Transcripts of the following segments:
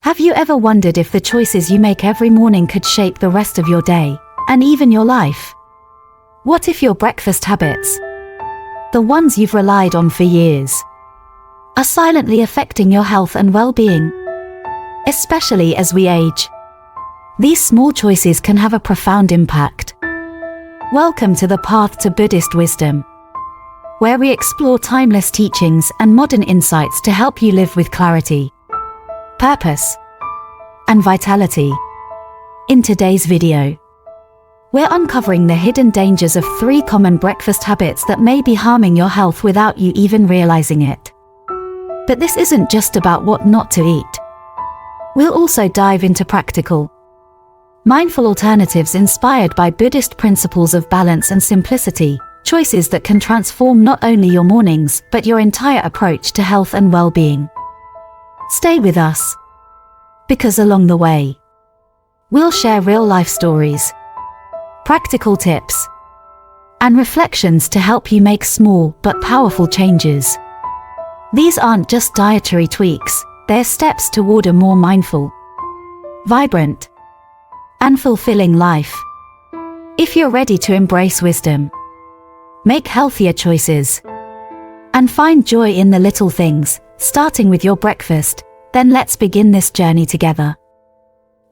Have you ever wondered if the choices you make every morning could shape the rest of your day, and even your life? What if your breakfast habits, the ones you've relied on for years, are silently affecting your health and well-being? Especially as we age, these small choices can have a profound impact. Welcome to the Path to Buddhist Wisdom, where we explore timeless teachings and modern insights to help you live with clarity, purpose, and vitality. In today's video, we're uncovering the hidden dangers of 3 common breakfast habits that may be harming your health without you even realizing it. But this isn't just about what not to eat. We'll also dive into practical, mindful alternatives inspired by Buddhist principles of balance and simplicity, choices that can transform not only your mornings but your entire approach to health and well-being. Stay with us, because along the way, we'll share real-life stories, practical tips, and reflections to help you make small but powerful changes. These aren't just dietary tweaks, they're steps toward a more mindful, vibrant, and fulfilling life. If you're ready to embrace wisdom, make healthier choices, and find joy in the little things, starting with your breakfast, then let's begin this journey together.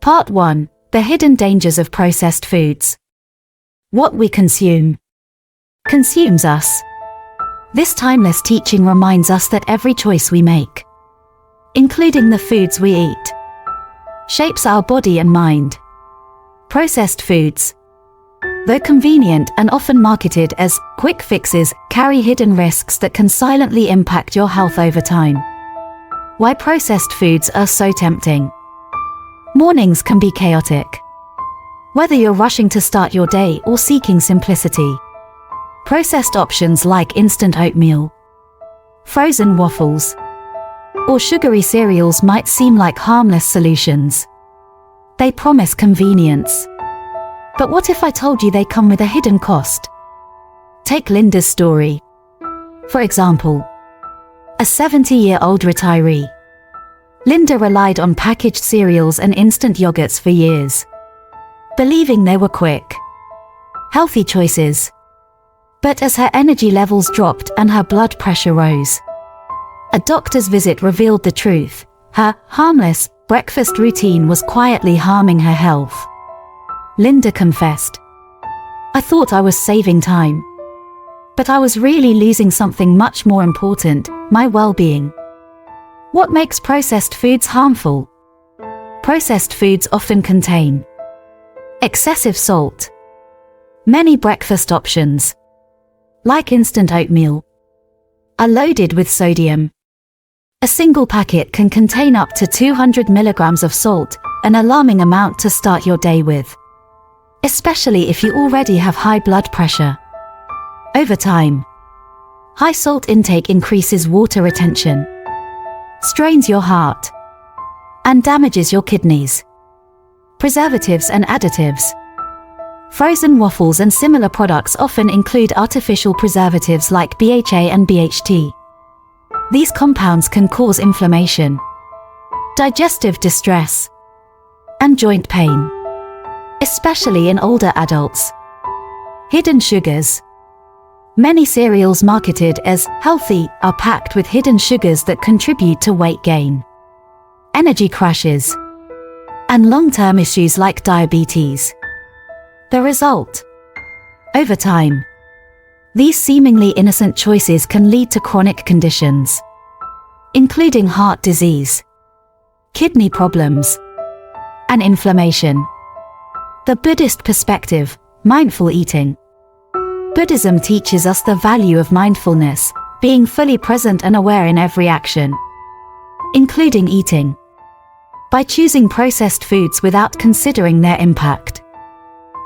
Part 1. The hidden dangers of processed foods. What we consume consumes us. This timeless teaching reminds us that every choice we make, including the foods we eat, shapes our body and mind. Processed foods, though convenient and often marketed as quick fixes, carry hidden risks that can silently impact your health over time. Why processed foods are so tempting. Mornings can be chaotic. Whether you're rushing to start your day or seeking simplicity, processed options like instant oatmeal, frozen waffles, or sugary cereals might seem like harmless solutions. They promise convenience. But what if I told you they come with a hidden cost? Take Linda's story. For example, a 70-year-old retiree. Linda relied on packaged cereals and instant yogurts for years, believing they were quick, healthy choices. But as her energy levels dropped and her blood pressure rose, a doctor's visit revealed the truth. Her harmless breakfast routine was quietly harming her health. Linda confessed, "I thought I was saving time, but I was really losing something much more important, my well-being." What makes processed foods harmful? Processed foods often contain excessive salt. Many breakfast options, like instant oatmeal, are loaded with sodium. A single packet can contain up to 200 milligrams of salt, an alarming amount to start your day with, especially if you already have high blood pressure. Over time, high salt intake increases water retention, strains your heart, and damages your kidneys. Preservatives and additives. Frozen waffles and similar products often include artificial preservatives like BHA and BHT. These compounds can cause inflammation, digestive distress, and joint pain, especially in older adults. Hidden sugars. Many cereals marketed as healthy are packed with hidden sugars that contribute to weight gain, energy crashes, and long-term issues like diabetes. The result? Over time, these seemingly innocent choices can lead to chronic conditions, including heart disease, kidney problems, and inflammation. The Buddhist perspective, mindful eating. Buddhism teaches us the value of mindfulness, being fully present and aware in every action, including eating. By choosing processed foods without considering their impact,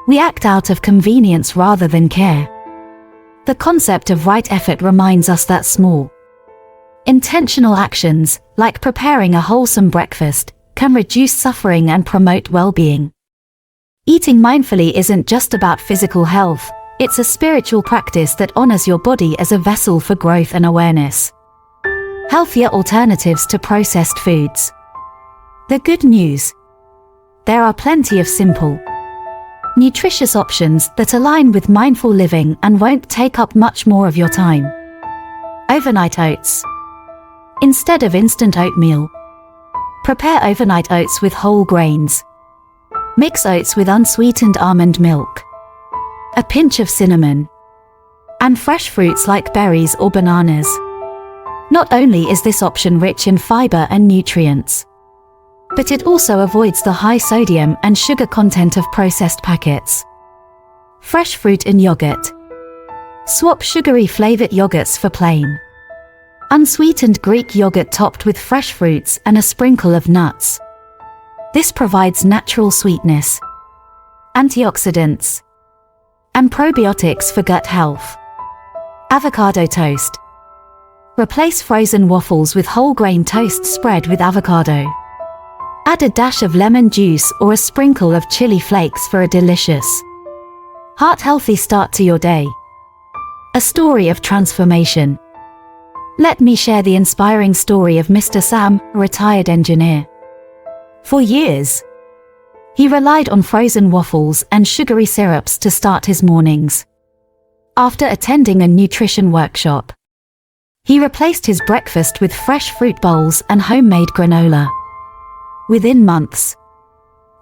we act out of convenience rather than care. The concept of right effort reminds us that small, intentional actions, like preparing a wholesome breakfast, can reduce suffering and promote well-being. Eating mindfully isn't just about physical health, it's a spiritual practice that honors your body as a vessel for growth and awareness. Healthier alternatives to processed foods. The good news: there are plenty of simple, nutritious options that align with mindful living and won't take up much more of your time. Overnight oats. Instead of instant oatmeal, prepare overnight oats with whole grains. Mix oats with unsweetened almond milk, a pinch of cinnamon, and fresh fruits like berries or bananas. Not only is this option rich in fiber and nutrients, but it also avoids the high sodium and sugar content of processed packets. Fresh fruit in yogurt. Swap sugary flavored yogurts for plain, unsweetened Greek yogurt topped with fresh fruits and a sprinkle of nuts. This provides natural sweetness, antioxidants, and probiotics for gut health. Avocado toast. Replace frozen waffles with whole grain toast spread with avocado. Add a dash of lemon juice or a sprinkle of chili flakes for a delicious, heart-healthy start to your day. A story of transformation. Let me share the inspiring story of Mr. Sam, a retired engineer. For years, he relied on frozen waffles and sugary syrups to start his mornings. After attending a nutrition workshop, he replaced his breakfast with fresh fruit bowls and homemade granola. Within months,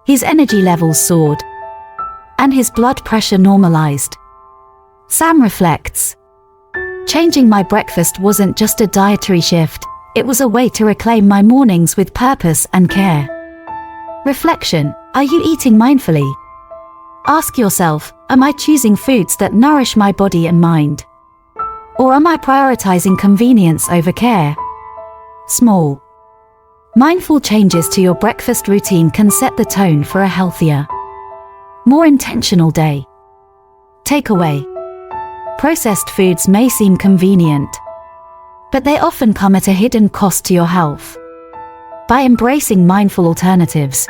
his energy levels soared, and his blood pressure normalized. Sam reflects, "Changing my breakfast wasn't just a dietary shift, it was a way to reclaim my mornings with purpose and care." Reflection: are you eating mindfully? Ask yourself, am I choosing foods that nourish my body and mind? Or am I prioritizing convenience over care? Small, mindful changes to your breakfast routine can set the tone for a healthier, more intentional day. Takeaway: processed foods may seem convenient, but they often come at a hidden cost to your health. By embracing mindful alternatives,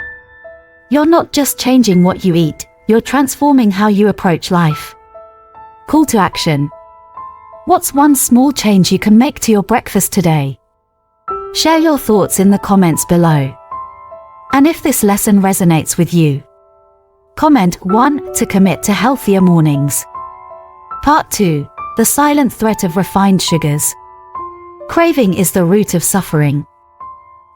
you're not just changing what you eat, you're transforming how you approach life. Call to action: what's one small change you can make to your breakfast today? Share your thoughts in the comments below. And if this lesson resonates with you, comment 1 to commit to healthier mornings. Part 2: the silent threat of refined sugars. Craving is the root of suffering.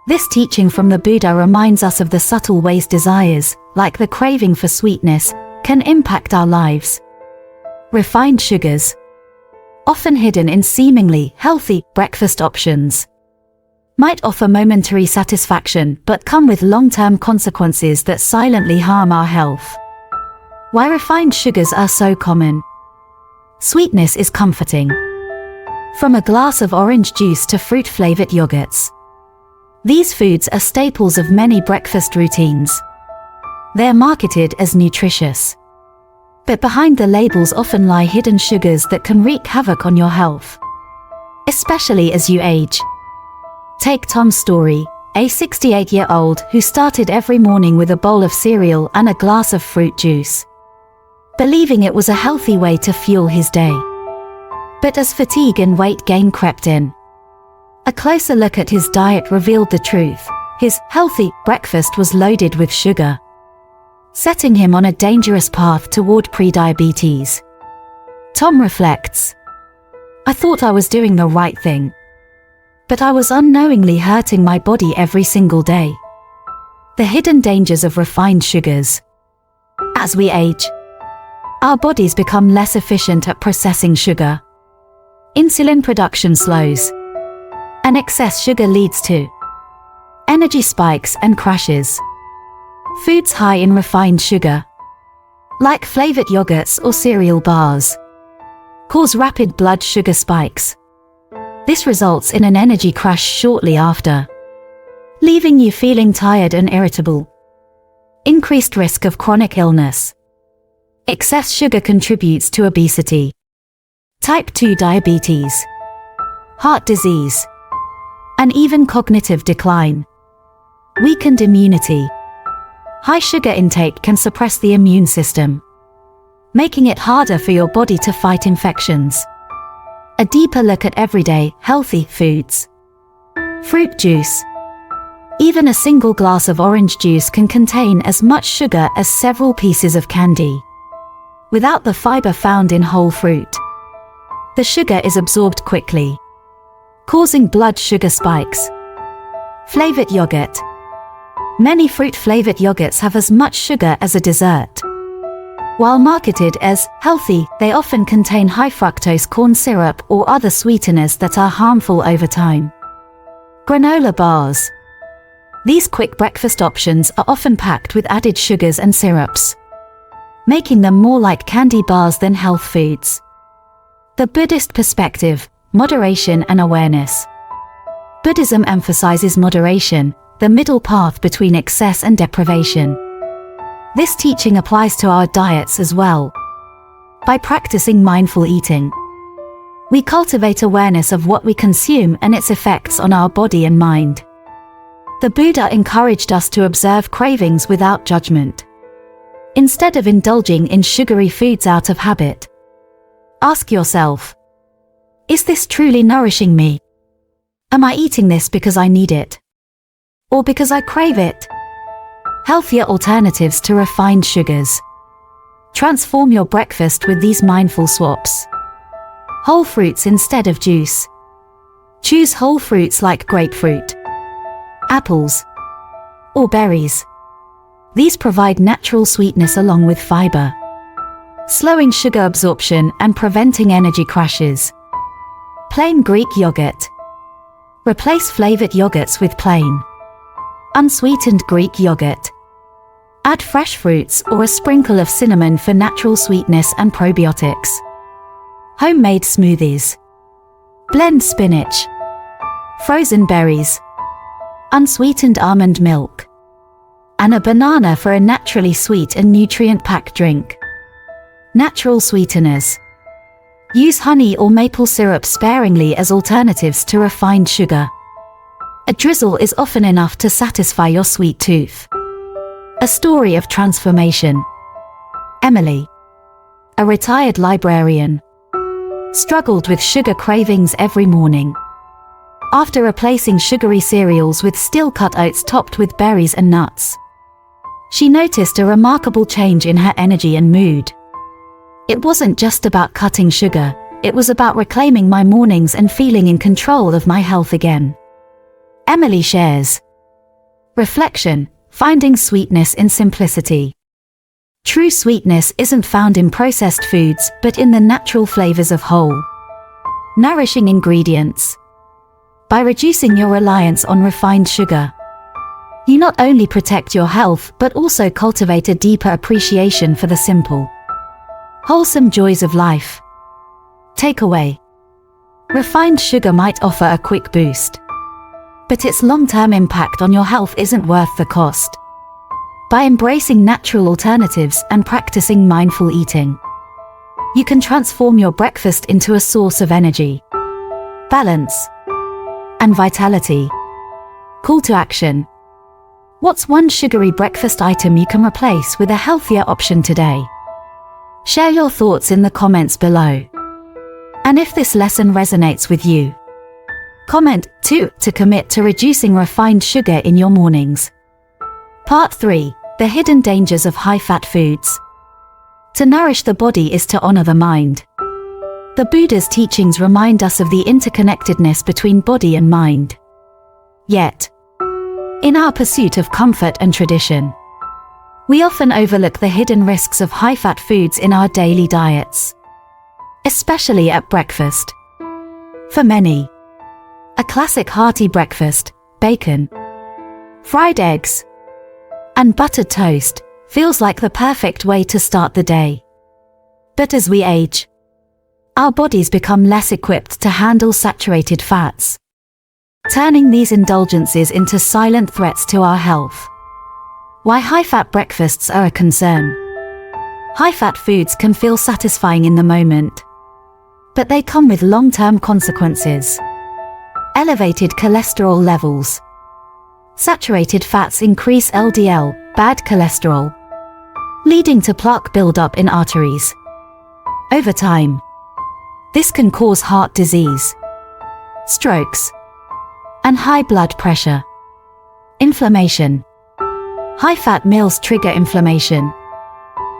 This teaching from the Buddha reminds us of the subtle ways desires, like the craving for sweetness, can impact our lives. Refined sugars, often hidden in seemingly healthy breakfast options, might offer momentary satisfaction but come with long-term consequences that silently harm our health. Why refined sugars are so common? Sweetness is comforting. From a glass of orange juice to fruit-flavored yogurts, these foods are staples of many breakfast routines. They're marketed as nutritious, but behind the labels often lie hidden sugars that can wreak havoc on your health, especially as you age. Take Tom's story, a 68-year-old who started every morning with a bowl of cereal and a glass of fruit juice, believing it was a healthy way to fuel his day. But as fatigue and weight gain crept in, a closer look at his diet revealed the truth: his healthy breakfast was loaded with sugar, setting him on a dangerous path toward prediabetes. Tom reflects, "I thought I was doing the right thing, but I was unknowingly hurting my body every single day." The hidden dangers of refined sugars. As we age, our bodies become less efficient at processing sugar. Insulin production slows, and excess sugar leads to energy spikes and crashes. Foods high in refined sugar, like flavored yogurts or cereal bars, cause rapid blood sugar spikes. This results in an energy crash shortly after, leaving you feeling tired and irritable. Increased risk of chronic illness. Excess sugar contributes to obesity, type 2 diabetes, heart disease, and even cognitive decline. Weakened immunity. High sugar intake can suppress the immune system, making it harder for your body to fight infections. A deeper look at everyday, healthy foods. Fruit juice. Even a single glass of orange juice can contain as much sugar as several pieces of candy. Without the fiber found in whole fruit, the sugar is absorbed quickly, causing blood sugar spikes. Flavored yogurt. Many fruit-flavored yogurts have as much sugar as a dessert. While marketed as healthy, they often contain high fructose corn syrup or other sweeteners that are harmful over time. Granola bars. These quick breakfast options are often packed with added sugars and syrups, making them more like candy bars than health foods. The Buddhist perspective, moderation and awareness. Buddhism emphasizes moderation, the middle path between excess and deprivation. This teaching applies to our diets as well. By practicing mindful eating, we cultivate awareness of what we consume and its effects on our body and mind. The Buddha encouraged us to observe cravings without judgment. Instead of indulging in sugary foods out of habit, ask yourself, is this truly nourishing me? Am I eating this because I need it? Or because I crave it? Healthier alternatives to refined sugars. Transform your breakfast with these mindful swaps. Whole fruits instead of juice. Choose whole fruits like grapefruit, apples, or berries. These provide natural sweetness along with fiber, slowing sugar absorption and preventing energy crashes. Plain Greek yogurt. Replace flavored yogurts with plain, unsweetened Greek yogurt. Add fresh fruits or a sprinkle of cinnamon for natural sweetness and probiotics. Homemade smoothies. Blend spinach, frozen berries, unsweetened almond milk, and a banana for a naturally sweet and nutrient-packed drink. Natural sweeteners. Use honey or maple syrup sparingly as alternatives to refined sugar. A drizzle is often enough to satisfy your sweet tooth. A story of transformation. Emily, a retired librarian, struggled with sugar cravings every morning. After replacing sugary cereals with steel-cut oats topped with berries and nuts, she noticed a remarkable change in her energy and mood. It wasn't just about cutting sugar, it was about reclaiming my mornings and feeling in control of my health again. Emily shares. Reflection. Finding sweetness in simplicity. True sweetness isn't found in processed foods but in the natural flavors of whole, nourishing ingredients. By reducing your reliance on refined sugar, you not only protect your health but also cultivate a deeper appreciation for the simple, wholesome joys of life. Takeaway. Refined sugar might offer a quick boost, but its long-term impact on your health isn't worth the cost. By embracing natural alternatives and practicing mindful eating, you can transform your breakfast into a source of energy, balance, and vitality. Call to action. What's one sugary breakfast item you can replace with a healthier option today? Share your thoughts in the comments below. And if this lesson resonates with you, comment 2 to commit to reducing refined sugar in your mornings. Part 3. The hidden dangers of high-fat foods. To nourish the body is to honor the mind. The Buddha's teachings remind us of the interconnectedness between body and mind. Yet, in our pursuit of comfort and tradition, we often overlook the hidden risks of high-fat foods in our daily diets, especially at breakfast. For many, a classic hearty breakfast, bacon, fried eggs, and buttered toast, feels like the perfect way to start the day. But as we age, our bodies become less equipped to handle saturated fats, turning these indulgences into silent threats to our health. Why high-fat breakfasts are a concern. High-fat foods can feel satisfying in the moment, but they come with long-term consequences. Elevated cholesterol levels. Saturated fats increase LDL, bad cholesterol, leading to plaque buildup in arteries. Over time, this can cause heart disease, strokes, and high blood pressure. Inflammation. High-fat meals trigger inflammation,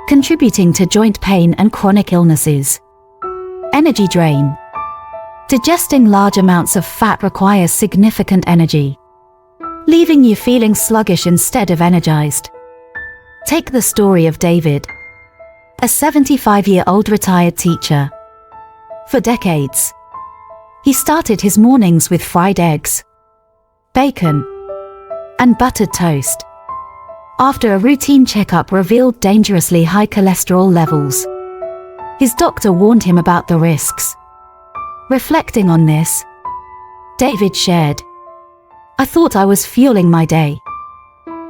contributing to joint pain and chronic illnesses. Energy drain. Digesting large amounts of fat requires significant energy, leaving you feeling sluggish instead of energized. Take the story of David, a 75-year-old retired teacher. For decades, he started his mornings with fried eggs, bacon, and buttered toast. After a routine checkup revealed dangerously high cholesterol levels, his doctor warned him about the risks. Reflecting on this, David shared, "I thought I was fueling my day,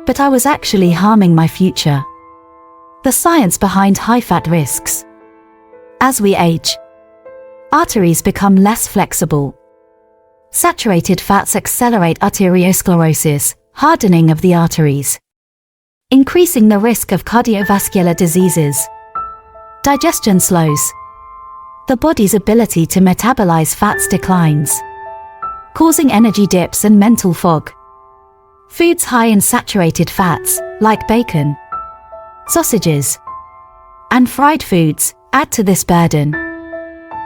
but I was actually harming my future." The science behind high-fat risks. As we age, arteries become less flexible. Saturated fats accelerate arteriosclerosis, hardening of the arteries, increasing the risk of cardiovascular diseases. Digestion slows. The body's ability to metabolize fats declines, causing energy dips and mental fog. Foods high in saturated fats, like bacon, sausages, and fried foods, add to this burden,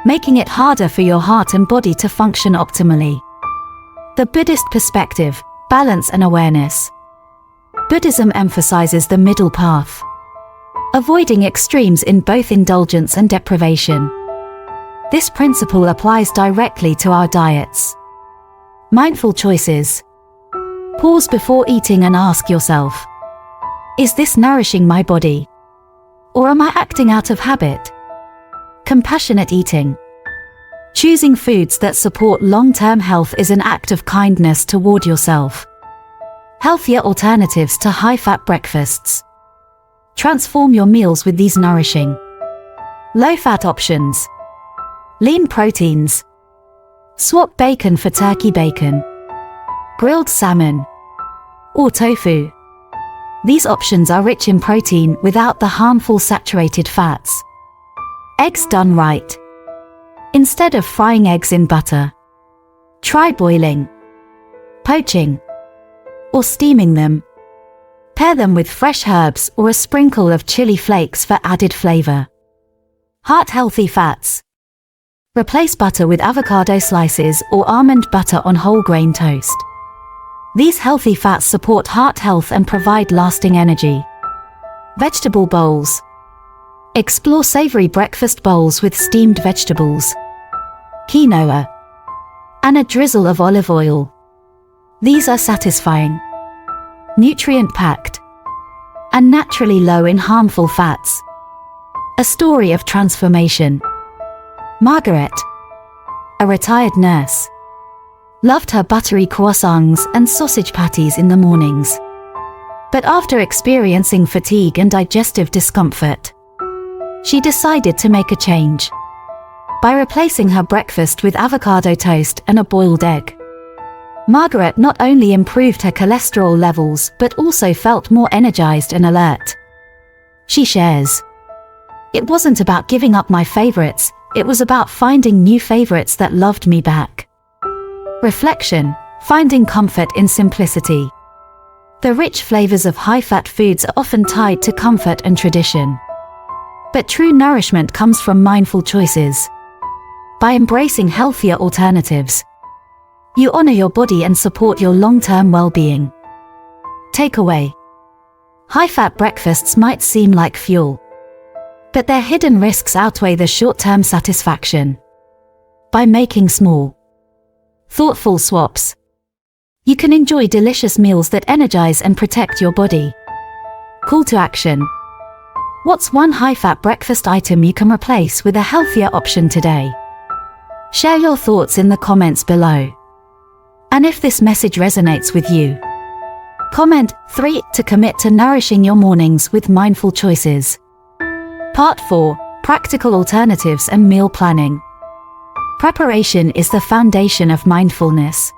making it harder for your heart and body to function optimally. The Buddhist perspective, balance and awareness. Buddhism emphasizes the middle path, avoiding extremes in both indulgence and deprivation. This principle applies directly to our diets. Mindful choices. Pause before eating and ask yourself, is this nourishing my body? Or am I acting out of habit? Compassionate eating. Choosing foods that support long-term health is an act of kindness toward yourself. Healthier alternatives to high-fat breakfasts. Transform your meals with these nourishing, low-fat options. Lean proteins. Swap bacon for turkey bacon, grilled salmon, or tofu. These options are rich in protein without the harmful saturated fats. Eggs done right. Instead of frying eggs in butter, try boiling, poaching, or steaming them. Pair them with fresh herbs or a sprinkle of chili flakes for added flavor. Heart-healthy fats. Replace butter with avocado slices or almond butter on whole grain toast. These healthy fats support heart health and provide lasting energy. Vegetable bowls. Explore savory breakfast bowls with steamed vegetables, quinoa, and a drizzle of olive oil. These are satisfying, nutrient-packed, and naturally low in harmful fats. A story of transformation. Margaret, a retired nurse, loved her buttery croissants and sausage patties in the mornings. But after experiencing fatigue and digestive discomfort, she decided to make a change by replacing her breakfast with avocado toast and a boiled egg. Margaret not only improved her cholesterol levels but also felt more energized and alert. She shares, "It wasn't about giving up my favorites, it was about finding new favorites that loved me back." Reflection, finding comfort in simplicity. The rich flavors of high-fat foods are often tied to comfort and tradition. But true nourishment comes from mindful choices. By embracing healthier alternatives, you honor your body and support your long-term well-being. Takeaway. High-fat breakfasts might seem like fuel, but their hidden risks outweigh the short-term satisfaction. By making small, thoughtful swaps, you can enjoy delicious meals that energize and protect your body. Call to action. What's one high-fat breakfast item you can replace with a healthier option today? Share your thoughts in the comments below. And if this message resonates with you, comment 3 to commit to nourishing your mornings with mindful choices. Part 4, Practical Alternatives and Meal Planning. Preparation is the foundation of mindfulness.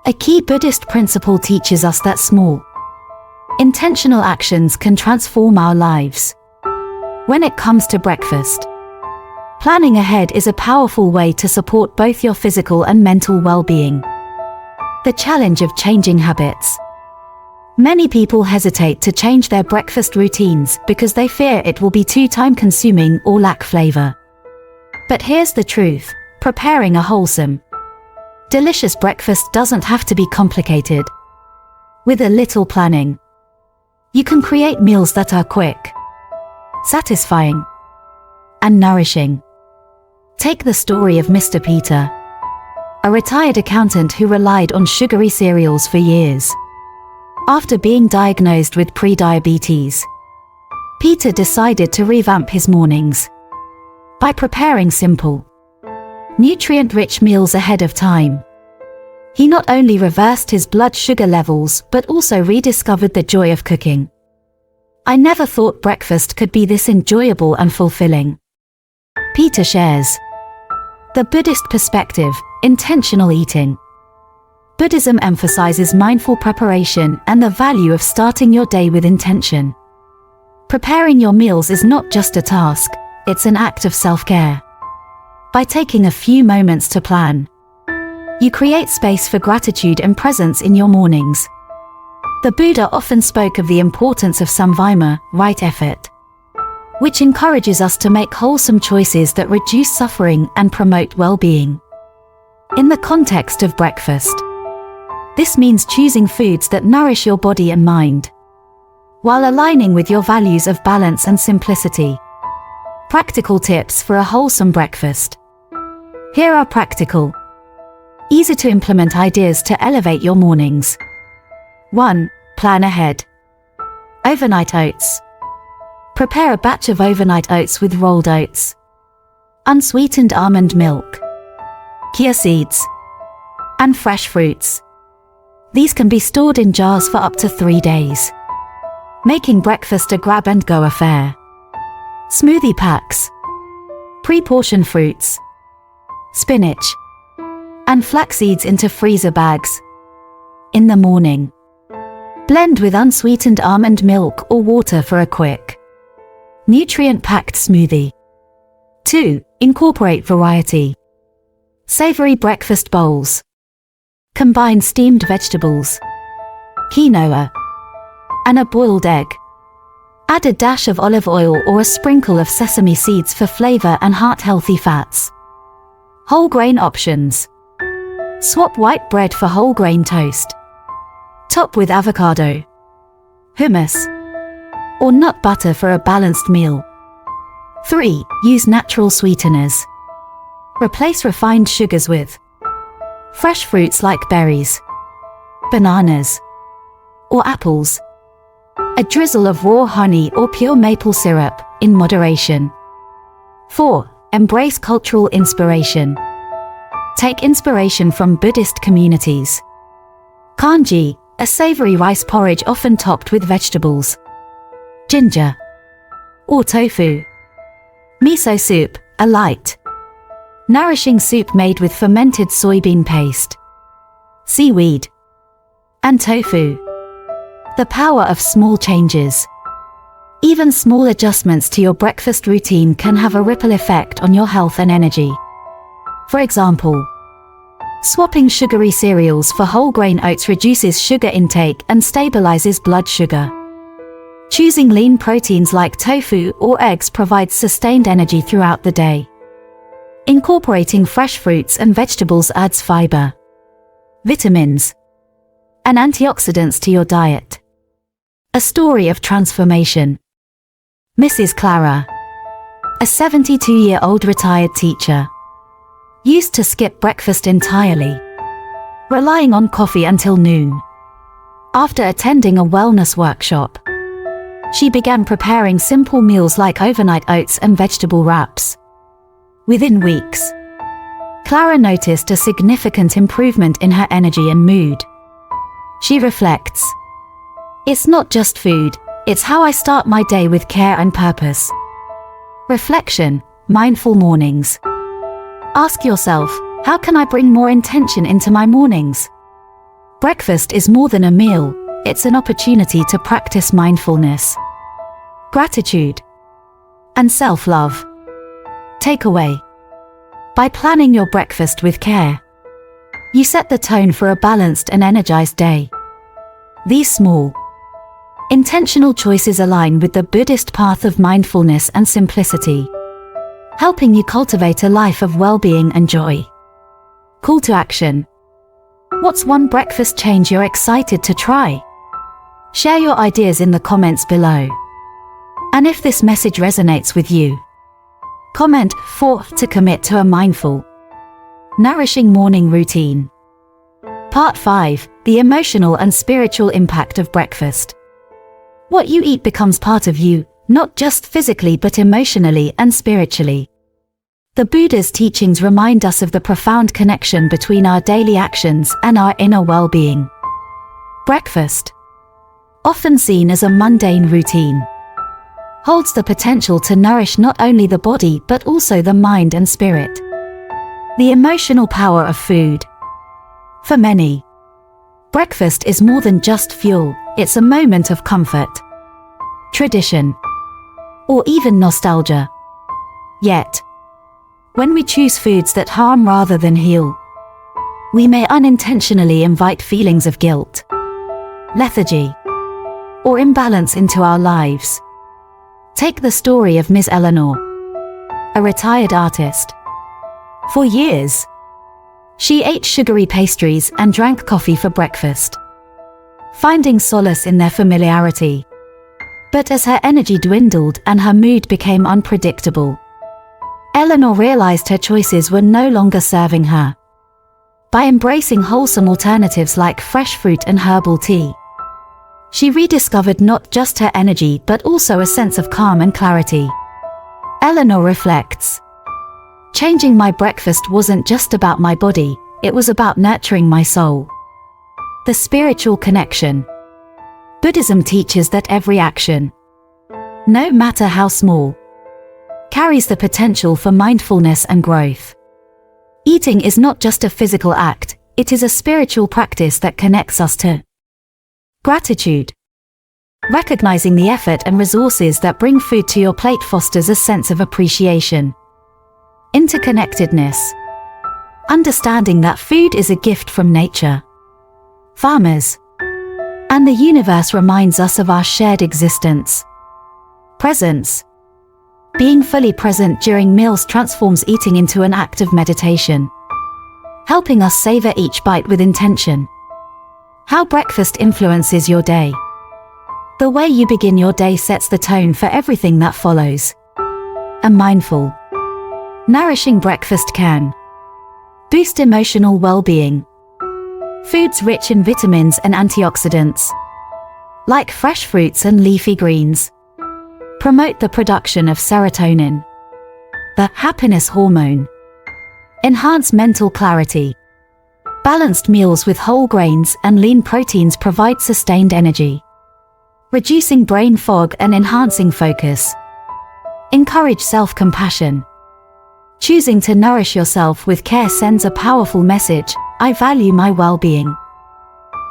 A key Buddhist principle teaches us that small, intentional actions can transform our lives. When it comes to breakfast, planning ahead is a powerful way to support both your physical and mental well-being. The challenge of changing habits. Many people hesitate to change their breakfast routines because they fear it will be too time-consuming or lack flavor. But here's the truth: preparing a wholesome, delicious breakfast doesn't have to be complicated. With a little planning, you can create meals that are quick, satisfying, and nourishing. Take the story of Mr. Peter, a retired accountant who relied on sugary cereals for years. After being diagnosed with pre-diabetes, Peter decided to revamp his mornings by preparing simple, nutrient-rich meals ahead of time. He not only reversed his blood sugar levels but also rediscovered the joy of cooking. "I never thought breakfast could be this enjoyable and fulfilling," Peter shares. The Buddhist perspective: intentional eating. Buddhism emphasizes mindful preparation and the value of starting your day with intention. Preparing your meals is not just a task, it's an act of self-care. By taking a few moments to plan, you create space for gratitude and presence in your mornings. The Buddha often spoke of the importance of samvima, right effort, which encourages us to make wholesome choices that reduce suffering and promote well-being. In the context of breakfast, this means choosing foods that nourish your body and mind, while aligning with your values of balance and simplicity. Practical tips for a wholesome breakfast. Here are practical, easy to implement ideas to elevate your mornings. 1. Plan ahead. Overnight oats. Prepare a batch of overnight oats with rolled oats, unsweetened almond milk, chia seeds, and fresh fruits. These can be stored in jars for up to 3 days, making breakfast a grab-and-go affair. Smoothie packs. Pre-portion fruits, spinach, and flax seeds into freezer bags. In the morning, blend with unsweetened almond milk or water for a quick, nutrient-packed smoothie. 2. Incorporate variety. Savory breakfast bowls. Combine steamed vegetables, quinoa, and a boiled egg. Add a dash of olive oil or a sprinkle of sesame seeds for flavor and heart-healthy fats. Whole grain options. Swap white bread for whole grain toast. Top with avocado, hummus, or nut butter for a balanced meal. 3. Use natural sweeteners. Replace refined sugars with fresh fruits like berries, bananas, or apples. A drizzle of raw honey or pure maple syrup, in moderation. 4. Embrace cultural inspiration. Take inspiration from Buddhist communities. Kanji, a savory rice porridge often topped with vegetables, ginger, or tofu. Miso soup, a light, nourishing soup made with fermented soybean paste, seaweed, and tofu. The power of small changes. Even small adjustments to your breakfast routine can have a ripple effect on your health and energy. For example, swapping sugary cereals for whole grain oats reduces sugar intake and stabilizes blood sugar. Choosing lean proteins like tofu or eggs provides sustained energy throughout the day. Incorporating fresh fruits and vegetables adds fiber, vitamins, and antioxidants to your diet. A story of transformation. Mrs. Clara, a 72-year-old retired teacher, used to skip breakfast entirely, relying on coffee until noon. After attending a wellness workshop, she began preparing simple meals like overnight oats and vegetable wraps. Within weeks, Clara noticed a significant improvement in her energy and mood. She reflects, "It's not just food, it's how I start my day with care and purpose." Reflection, mindful mornings. Ask yourself, how can I bring more intention into my mornings? Breakfast is more than a meal, it's an opportunity to practice mindfulness, gratitude, and self-love. Takeaway. By planning your breakfast with care, you set the tone for a balanced and energized day. These small, Intentional choices align with the Buddhist path of mindfulness and simplicity, helping you cultivate a life of well-being and joy. Call to action. What's one breakfast change you're excited to try? Share your ideas in the comments below. And if this message resonates with you, comment 4 to commit to a mindful, nourishing morning routine. Part 5. The emotional and spiritual impact of breakfast. What you eat becomes part of you, not just physically but emotionally and spiritually. The Buddha's teachings remind us of the profound connection between our daily actions and our inner well-being. Breakfast, often seen as a mundane routine, holds the potential to nourish not only the body but also the mind and spirit. The emotional power of food. For many, breakfast is more than just fuel, it's a moment of comfort, tradition, or even nostalgia. Yet, when we choose foods that harm rather than heal, we may unintentionally invite feelings of guilt, lethargy, or imbalance into our lives. Take the story of Ms. Eleanor, a retired artist. For years, she ate sugary pastries and drank coffee for breakfast, finding solace in their familiarity. But as her energy dwindled and her mood became unpredictable, Eleanor realized her choices were no longer serving her. By embracing wholesome alternatives like fresh fruit and herbal tea, she rediscovered not just her energy but also a sense of calm and clarity. Eleanor reflects, "Changing my breakfast wasn't just about my body, it was about nurturing my soul." The spiritual connection. Buddhism teaches that every action, no matter how small, carries the potential for mindfulness and growth. Eating is not just a physical act, it is a spiritual practice that connects us to gratitude. Recognizing the effort and resources that bring food to your plate fosters a sense of appreciation. Interconnectedness. Understanding that food is a gift from nature, farmers, and the universe reminds us of our shared existence. Presence. Being fully present during meals transforms eating into an act of meditation, helping us savor each bite with intention. How breakfast influences your day. The way you begin your day sets the tone for everything that follows. A mindful, nourishing breakfast can boost emotional well-being. Foods rich in vitamins and antioxidants, like fresh fruits and leafy greens, promote the production of serotonin, the happiness hormone. Enhance mental clarity. Balanced meals with whole grains and lean proteins provide sustained energy, reducing brain fog and enhancing focus. Encourage self-compassion. Choosing to nourish yourself with care sends a powerful message: I value my well-being.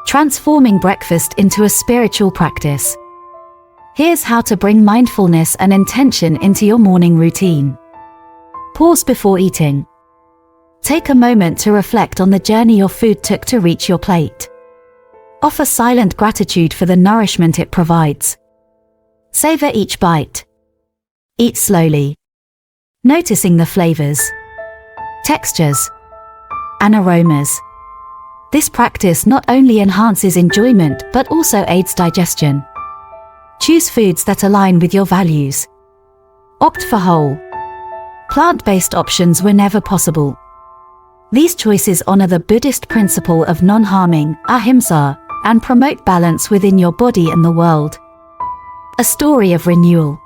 Transforming breakfast into a spiritual practice. Here's how to bring mindfulness and intention into your morning routine. Pause before eating. Take a moment to reflect on the journey your food took to reach your plate. Offer silent gratitude for the nourishment it provides. Savor each bite. Eat slowly, noticing the flavors, textures, and aromas. This practice not only enhances enjoyment but also aids digestion. Choose foods that align with your values. Opt for whole, plant-based options whenever possible. These choices honor the Buddhist principle of non-harming, ahimsa, and promote balance within your body and the world. A story of renewal.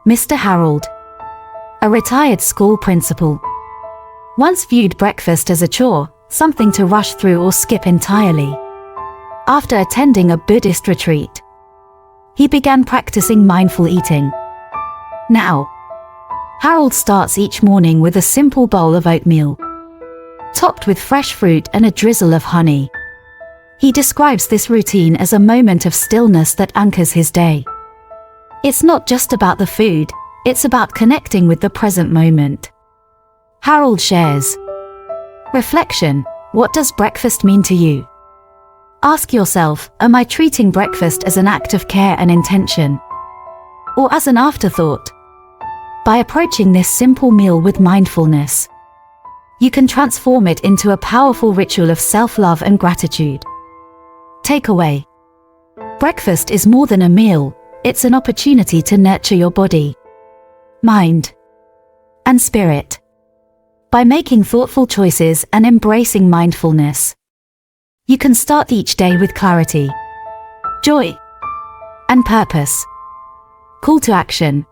Mr. Harold, a retired school principal, once viewed breakfast as a chore, something to rush through or skip entirely. After attending a Buddhist retreat, he began practicing mindful eating. Now, Harold starts each morning with a simple bowl of oatmeal, topped with fresh fruit and a drizzle of honey. He describes this routine as a moment of stillness that anchors his day. It's not just about the food, it's about connecting with the present moment. Harold shares. Reflection. What does breakfast mean to you? Ask yourself, am I treating breakfast as an act of care and intention, or as an afterthought? By approaching this simple meal with mindfulness, you can transform it into a powerful ritual of self-love and gratitude. Takeaway: breakfast is more than a meal, it's an opportunity to nurture your body, mind, and spirit. By making thoughtful choices and embracing mindfulness, you can start each day with clarity, joy, and purpose. Call to action: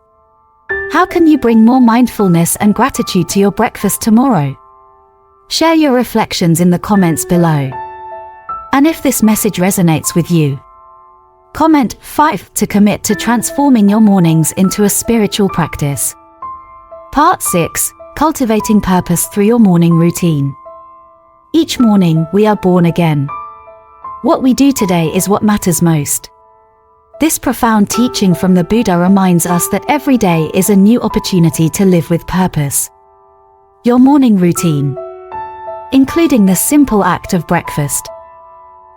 how can you bring more mindfulness and gratitude to your breakfast tomorrow? Share your reflections in the comments below. And if this message resonates with you, comment 5 to commit to transforming your mornings into a spiritual practice. Part 6: Cultivating Purpose Through Your Morning Routine. Each morning, we are born again. What we do today is what matters most. This profound teaching from the Buddha reminds us that every day is a new opportunity to live with purpose. Your morning routine, including the simple act of breakfast,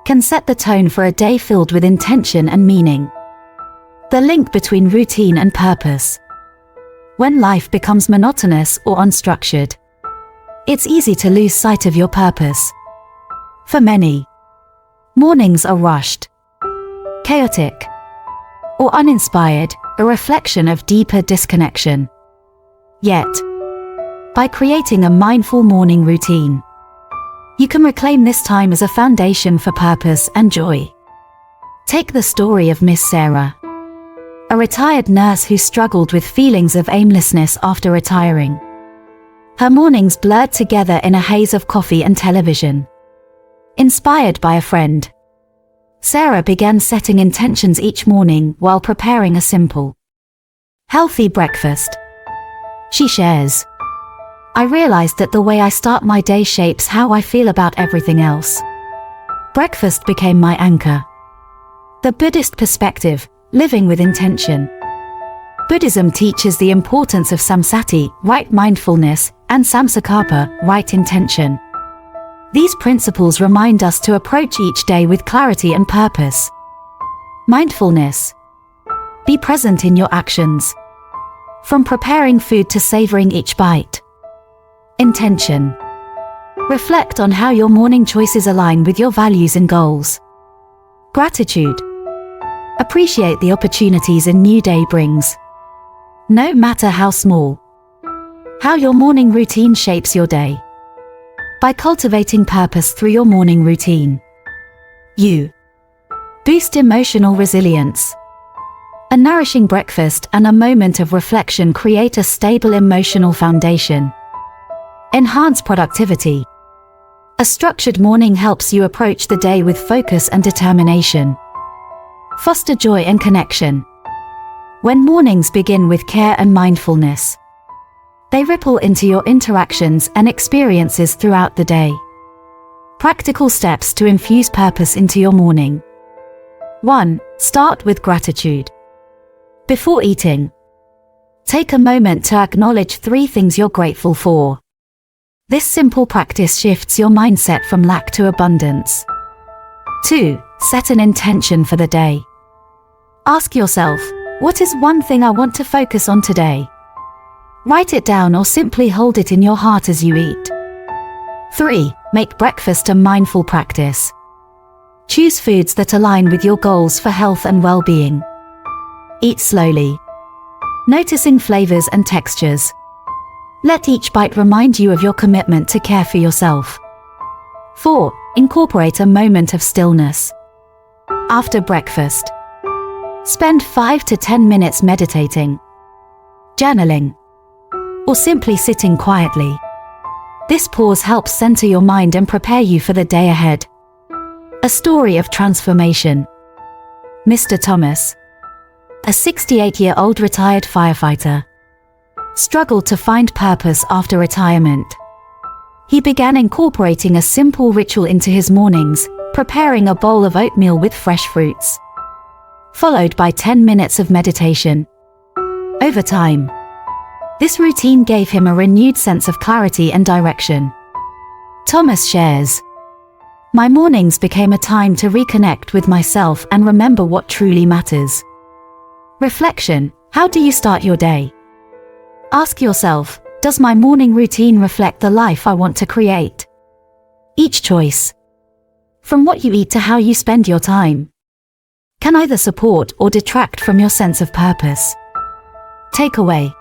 can set the tone for a day filled with intention and meaning. The link between routine and purpose. When life becomes monotonous or unstructured, it's easy to lose sight of your purpose. For many, mornings are rushed, chaotic, or uninspired, a reflection of deeper disconnection. Yet, by creating a mindful morning routine, you can reclaim this time as a foundation for purpose and joy. Take the story of Miss Sarah, a retired nurse who struggled with feelings of aimlessness after retiring. Her mornings blurred together in a haze of coffee and television. Inspired by a friend, Sarah began setting intentions each morning while preparing a simple, healthy breakfast. She shares, "I realized that the way I start my day shapes how I feel about everything else. Breakfast became my anchor." The Buddhist perspective, living with intention. Buddhism teaches the importance of samsati, right mindfulness, and samsakapa, right intention. These principles remind us to approach each day with clarity and purpose. Mindfulness. Be present in your actions, from preparing food to savoring each bite. Intention. Reflect on how your morning choices align with your values and goals. Gratitude. Appreciate the opportunities a new day brings, no matter how small. How your morning routine shapes your day. By cultivating purpose through your morning routine, you boost emotional resilience. A nourishing breakfast and a moment of reflection create a stable emotional foundation. Enhance productivity. A structured morning helps you approach the day with focus and determination. Foster joy and connection. When mornings begin with care and mindfulness, they ripple into your interactions and experiences throughout the day. Practical steps to infuse purpose into your morning. 1. Start with gratitude. Before eating, take a moment to acknowledge 3 things you're grateful for. This simple practice shifts your mindset from lack to abundance. 2. Set an intention for the day. Ask yourself, what is one thing I want to focus on today? Write it down or simply hold it in your heart as you eat. 3. Make breakfast a mindful practice. Choose foods that align with your goals for health and well-being. Eat slowly, noticing flavors and textures. Let each bite remind you of your commitment to care for yourself. 4. Incorporate a moment of stillness. After breakfast, spend 5 to 10 minutes meditating, journaling, or simply sitting quietly. This pause helps center your mind and prepare you for the day ahead. A story of transformation. Mr. Thomas, a 68-year-old retired firefighter, struggled to find purpose after retirement. He began incorporating a simple ritual into his mornings, preparing a bowl of oatmeal with fresh fruits, followed by 10 minutes of meditation. Over time, this routine gave him a renewed sense of clarity and direction. Thomas shares, My mornings became a time to reconnect with myself and remember what truly matters. Reflection: how do you start your day? Ask yourself, does my morning routine reflect the life I want to create? Each choice, from what you eat to how you spend your time, can either support or detract from your sense of purpose. Takeaway: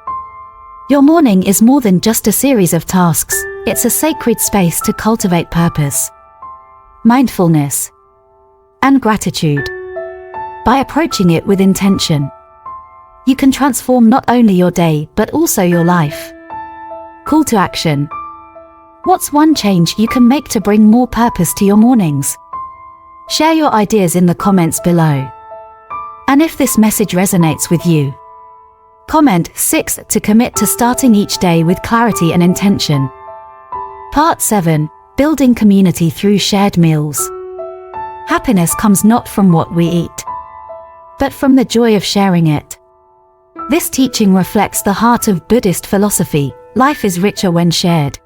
your morning is more than just a series of tasks, it's a sacred space to cultivate purpose, mindfulness, and gratitude. By approaching it with intention, you can transform not only your day but also your life. Call to action: what's one change you can make to bring more purpose to your mornings? Share your ideas in the comments below. And if this message resonates with you, comment 6 to commit to starting each day with clarity and intention. Part 7: Building community through shared meals. Happiness comes not from what we eat, but from the joy of sharing it. This teaching reflects the heart of Buddhist philosophy: life is richer when shared.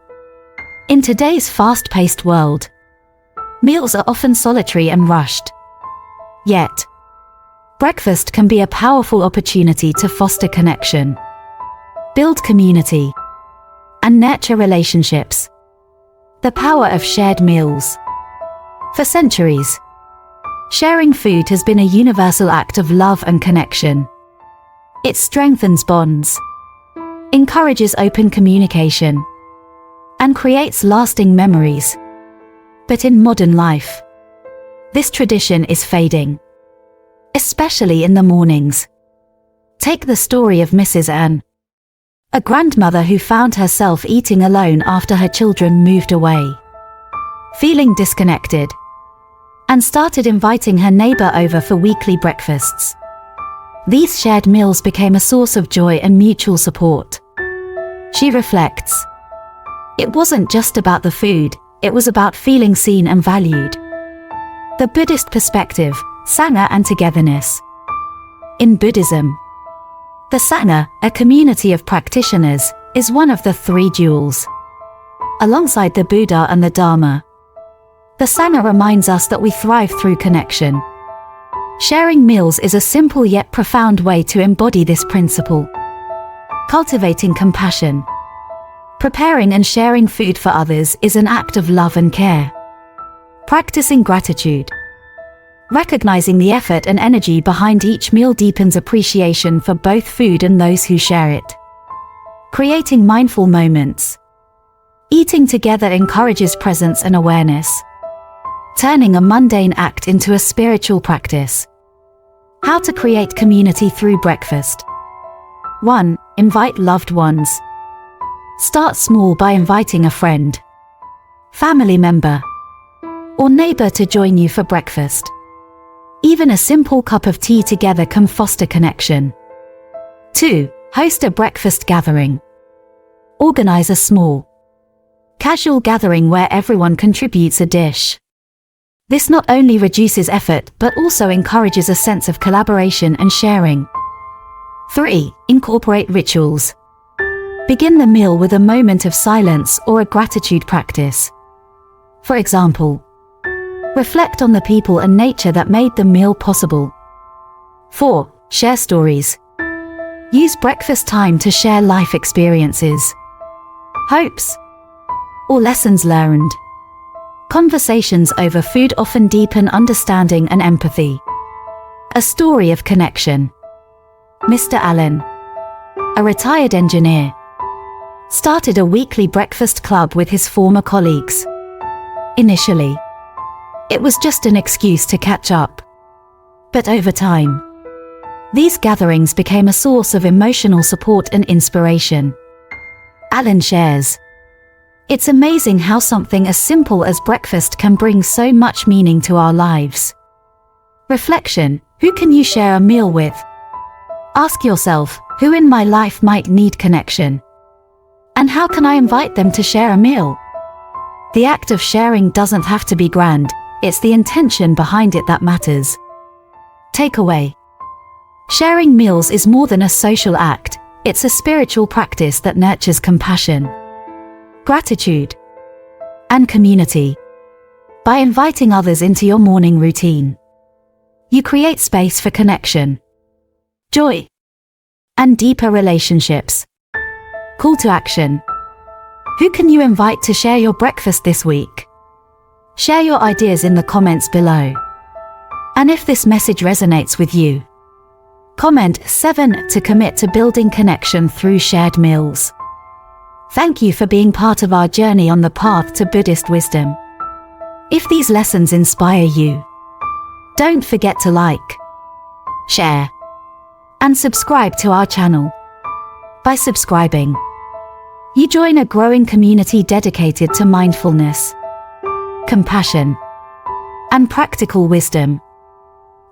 In today's fast-paced world, meals are often solitary and rushed. Yet, breakfast can be a powerful opportunity to foster connection, build community, and nurture relationships. The power of shared meals. For centuries, sharing food has been a universal act of love and connection. It strengthens bonds, encourages open communication, and creates lasting memories. But in modern life, this tradition is fading, especially in the mornings. Take the story of Mrs. Ann, a grandmother who found herself eating alone after her children moved away, feeling disconnected, and started inviting her neighbor over for weekly breakfasts. These shared meals became a source of joy and mutual support. She reflects, it wasn't just about the food, it was about feeling seen and valued. The Buddhist perspective: Sangha and togetherness. In Buddhism, the Sangha, a community of practitioners, is one of the three jewels. Alongside the Buddha and the Dharma, the Sangha reminds us that we thrive through connection. Sharing meals is a simple yet profound way to embody this principle. Cultivating compassion. Preparing and sharing food for others is an act of love and care. Practicing gratitude. Recognizing the effort and energy behind each meal deepens appreciation for both food and those who share it. Creating mindful moments. Eating together encourages presence and awareness, turning a mundane act into a spiritual practice. How to create community through breakfast. 1. Invite loved ones. Start small by inviting a friend, family member, or neighbor to join you for breakfast. Even a simple cup of tea together can foster connection. 2. Host a breakfast gathering. Organize a small, casual gathering where everyone contributes a dish. This not only reduces effort but also encourages a sense of collaboration and sharing. 3. Incorporate rituals. Begin the meal with a moment of silence or a gratitude practice. For example, reflect on the people and nature that made the meal possible. 4. Share stories. Use breakfast time to share life experiences, hopes, or lessons learned. Conversations over food often deepen understanding and empathy. A story of connection. Mr. Allen, a retired engineer, started a weekly breakfast club with his former colleagues. Initially, it was just an excuse to catch up. But over time, these gatherings became a source of emotional support and inspiration. Allen shares, it's amazing how something as simple as breakfast can bring so much meaning to our lives. Reflection: who can you share a meal with? Ask yourself, who in my life might need connection? And how can I invite them to share a meal? The act of sharing doesn't have to be grand, it's the intention behind it that matters. Takeaway: sharing meals is more than a social act, it's a spiritual practice that nurtures compassion, gratitude, and community. By inviting others into your morning routine, you create space for connection, joy, and deeper relationships. Call to action. Who can you invite to share your breakfast this week? Share your ideas in the comments below. And if this message resonates with you, comment 7 to commit to building connection through shared meals. Thank you for being part of our journey on the path to Buddhist wisdom. If these lessons inspire you, don't forget to like, share, and subscribe to our channel. By subscribing, you join a growing community dedicated to mindfulness, compassion, and practical wisdom.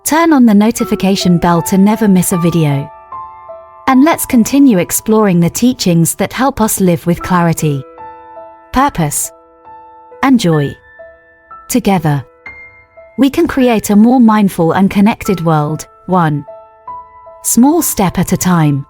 Turn on the notification bell to never miss a video. And let's continue exploring the teachings that help us live with clarity, purpose, and joy. Together, we can create a more mindful and connected world, one small step at a time.